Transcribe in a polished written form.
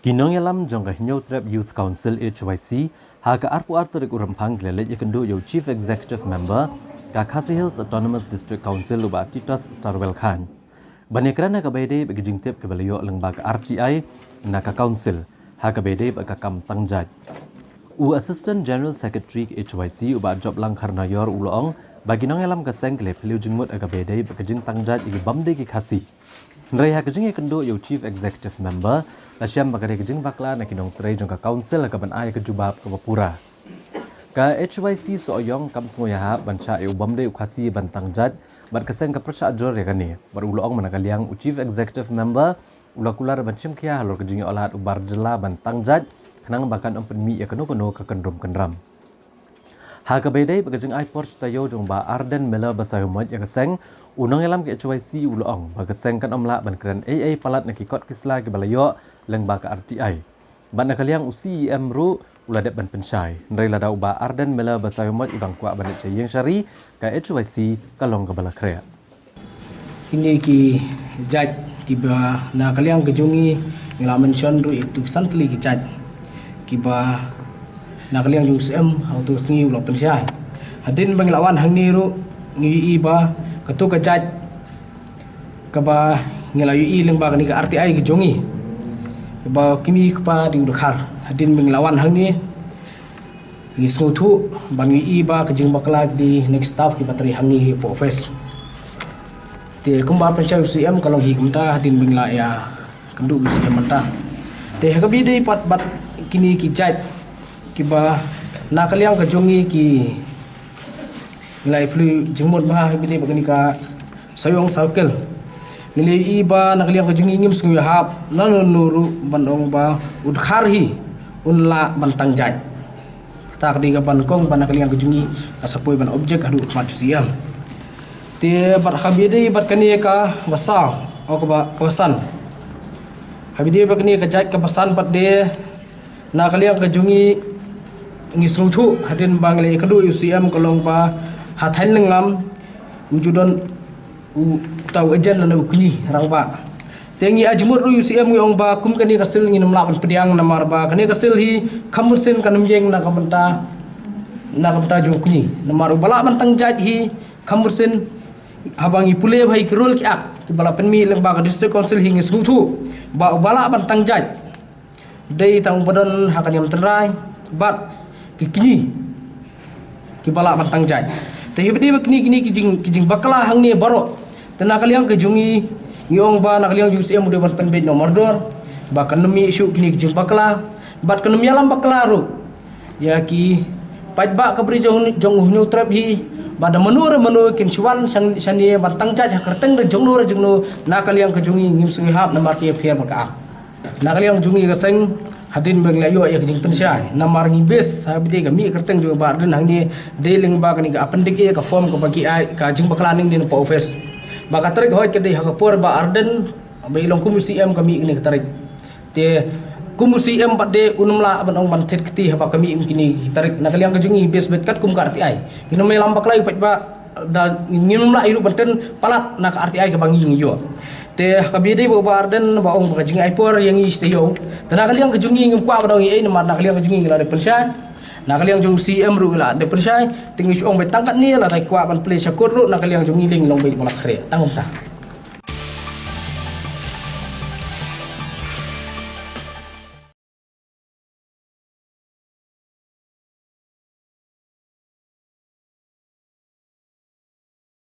Kinong yalam jangka Hinyo Trap Youth Council HYC haga arpu arterik urampang glele ikendu yo Chief Executive Member ka Khasi Hills Autonomous District Council uba Titus Starwell Khan. Banyakrana ka bayde bagi jingtip ke balayo lembaga RTI na ka council haga bayde bagi kam tangjat. U Assistant General Secretary HYC uba job lang karnayor uloong bagi nong yalam ka sengkle peliu jingmut aga bayde bagi jing tangjat igi bamde ki Khasi. Nrai ha kejing kendo yo Chief Executive Member lasyam bagare kejing bakla na kinong tray jong ka council ka ban ai ke jubab ke Bapura. Ka HYC soyong kam sengoya ha bancha yo bamde Khasi bantang jat bat keseng ka percha jor ya kani bar ulong manakaliang u Chief Executive Member ulakular bancim kia halor kejing olahat ubar jela bantang jat kenang bakan empen mi ya keno ka kendrom kendram. Ha ka bedai bagajeng ai porch tayo jong ba Arden Mela basayomot ya keseng unang yalam ke HYC ulong bagaseng kan omla ban keren AA palat na kikot kisla ke balayo leng ba ka RTI ban nakaliang UCEM ru uladep ban pensyai nrai lada uba Arden Mela basayomot udang kwa ban ceyeng syari ka HYC kalong ke bala krea ini ki jaj ki ba nakaliang kejungi ngelamen syon ru itu santli ki jaj ki ba nakaliang UCEM auto sengi ulang pensyai hadin banglawan hang ni ru ngi ba ketu kejat keba ngelayu i leng ba ni ka RTI ke jongi keba kimi kepa di udakhar hadin menglawan hang ni ngisngu thu ban i ba kejing bakla di next staff ki patri hang ni po office te kumba pensyai UCM kalong hi kumta hadin mengla ya kendu UCM manta te kabi dei pat bat kini ki jat kiba nakaliang ke jongi ki nilai flu jengmut bah bide bagani ka sayong circle nilai iba nakaliang ka jungi ngim sungu hap nanu nuru bandong ba udkharhi unla bantang jaj tak di ka bankong ban nakaliang ka jungi kasapoi ban objek hadu manusia te bar habide bar kani ka basa o ka ba kawasan habide bagani ka jaj ka pasan pat de nakaliang ka jungi ngisngu thu hadin bangle kadu UCM kolong pa hathain lengam wujudon u tau ejen na ukni rangba tengi ajmur ru UCM ngi ong ba kum kani kasil ngi namla pediang namar ba kani kasil hi khamursen kanum yeng na kamanta jo ukni namar bala bantang jaj hi khamursen habangi pule bhai kirul ki ak ki bala penmi leng ba ka district council hi ngi suthu ba bala bantang jaj dei tang badan hakan yam tenrai bat kini ki bala bantang jaj te hebdi kini kijing bakala hang ni baro tena kaliang kejungi ngiong ba nakaliang UCM udah ban penbet nomor dor ba kanemi isu kini kijing bakala bat kanemi alam bakala ru ya ki pajba kabri jong uhnu trap hi bada menu kin chuan sani bantang jaj hakarteng re jongnu nakaliang kejungi ngim sungi hap namar ki fer baka nakaliang jungi gaseng hadin benglayo ya kijing pensyai namar ngi bes habide kami kerteng jo bar den hangni deling ba kani ka appendix e ka form ka bagi ai ka jing baklaning din po office ba ka tarik hoy kedi hakapor ba arden ba ilong UCM kami ini tarik te UCM pade unumla ban ong ban thet keti haba kami kini tarik nakaliang ka jungi bes bet kat kum ka RTI ino me lambak lai pat ba da nginumla iru banten palat na ka RTI ka bangi yo te kabide bo barden ba ong bagajing aipor yang istiyo tanakaliang kejungi ngim kwa badong ei namar nakaliang kejungi ngila de pensai nakaliang jung CM ru la de pensai tingi ong betangkat ni la dai kwa ban play syakur ru nakaliang jungi ling long be balak khre tangum ta